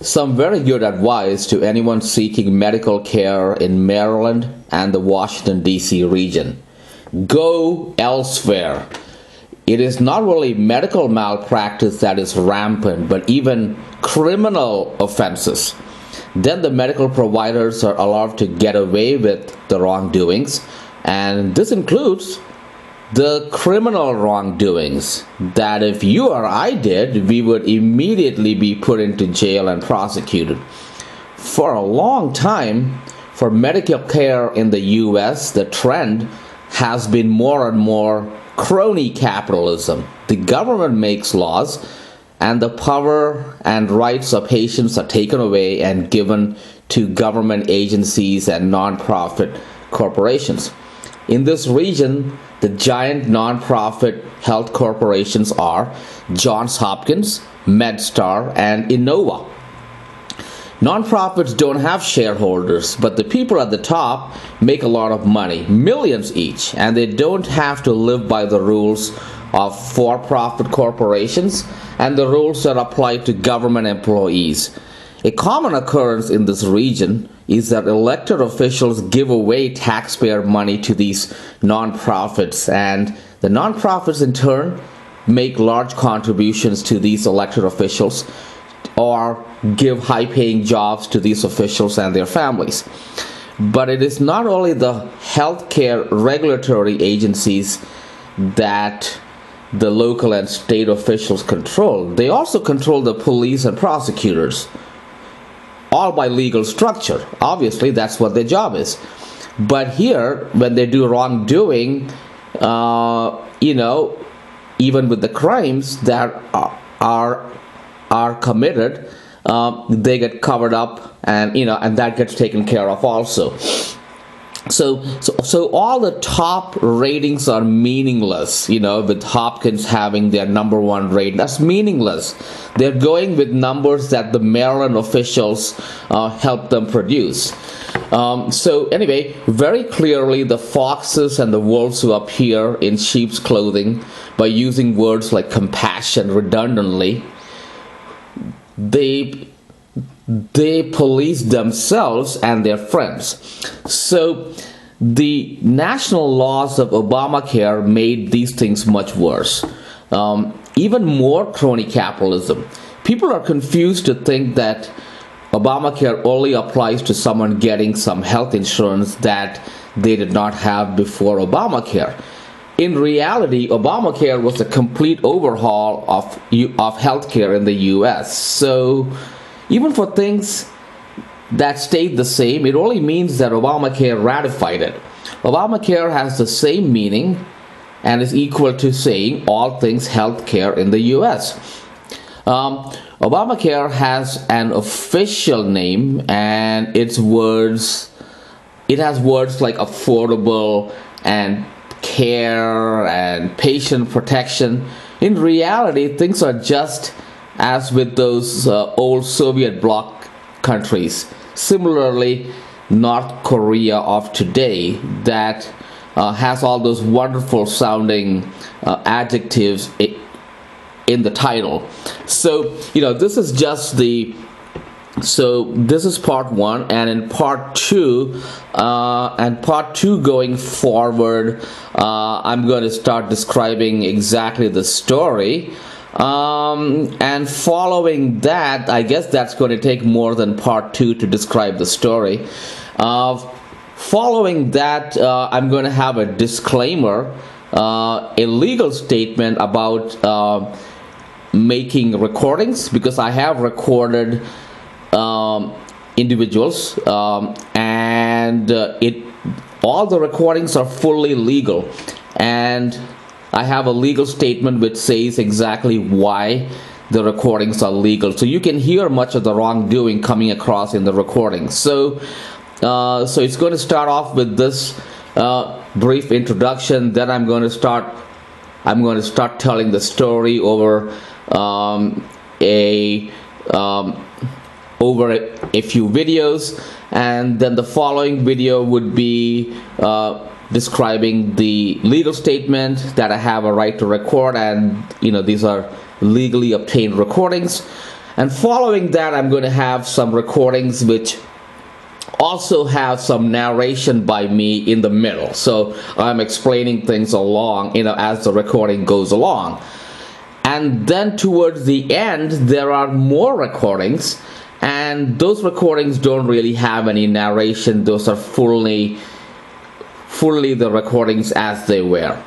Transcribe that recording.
Some very good advice to anyone seeking medical care in Maryland and the Washington, D.C. region. Go elsewhere. It is not really medical malpractice that is rampant, but even criminal offenses. Then the medical providers are allowed to get away with the wrongdoings, and this includes the criminal wrongdoings that if you or I did, we would immediately be put into jail and prosecuted. For a long time, for medical care in the U.S., the trend has been more and more crony capitalism. The government makes laws, and the power and rights of patients are taken away and given to government agencies and nonprofit corporations. In this region, the giant nonprofit health corporations are Johns Hopkins, Medstar, and Innova. Nonprofits don't have shareholders, but the people at the top make a lot of money, millions each, and they don't have to live by the rules of for-profit corporations and the rules that apply to government employees. A common occurrence in this region is that elected officials give away taxpayer money to these nonprofits, and the nonprofits in turn make large contributions to these elected officials or give high-paying jobs to these officials and their families. But it is not only the healthcare regulatory agencies that the local and state officials control. They also control the police and prosecutors, all by legal structure. Obviously, that's what their job is. But here, when they do wrongdoing, even with the crimes that are committed, they get covered up, and that gets taken care of also. So all the top ratings are meaningless, with Hopkins having their #1 rating. That's meaningless. They're going with numbers that the Maryland officials help them produce. So anyway, very clearly the foxes and the wolves who appear in sheep's clothing by using words like compassion redundantly, they police themselves and their friends. So the national laws of Obamacare made these things much worse. Even more crony capitalism. People are confused to think that Obamacare only applies to someone getting some health insurance that they did not have before Obamacare. In reality, Obamacare was a complete overhaul of healthcare in the U.S. So even for things that stayed the same, it only means that Obamacare ratified it. Obamacare has the same meaning and is equal to saying all things healthcare in the U.S. Obamacare has an official name, and it has words like affordable and care and patient protection. In reality, things are just as with those old Soviet bloc countries. Similarly, North Korea of today that has all those wonderful sounding adjectives in the title. So, this is just this is part one, and in part two, going forward, I'm going to start describing exactly the story. And following that, I guess that's going to take more than part two to describe the story. Following that, I'm going to have a disclaimer, a legal statement about making recordings, because I have recorded individuals, and all the recordings are fully legal, and I have a legal statement which says exactly why the recordings are legal. So you can hear much of the wrongdoing coming across in the recordings. So it's going to start off with this brief introduction. Then I'm going to start telling the story over a few videos, and then the following video would be describing the legal statement that I have a right to record, and these are legally obtained recordings. And following that, I'm going to have some recordings which also have some narration by me in the middle. So I'm explaining things along, as the recording goes along. And then towards the end, there are more recordings, and those recordings don't really have any narration. Those are fully the recordings as they were.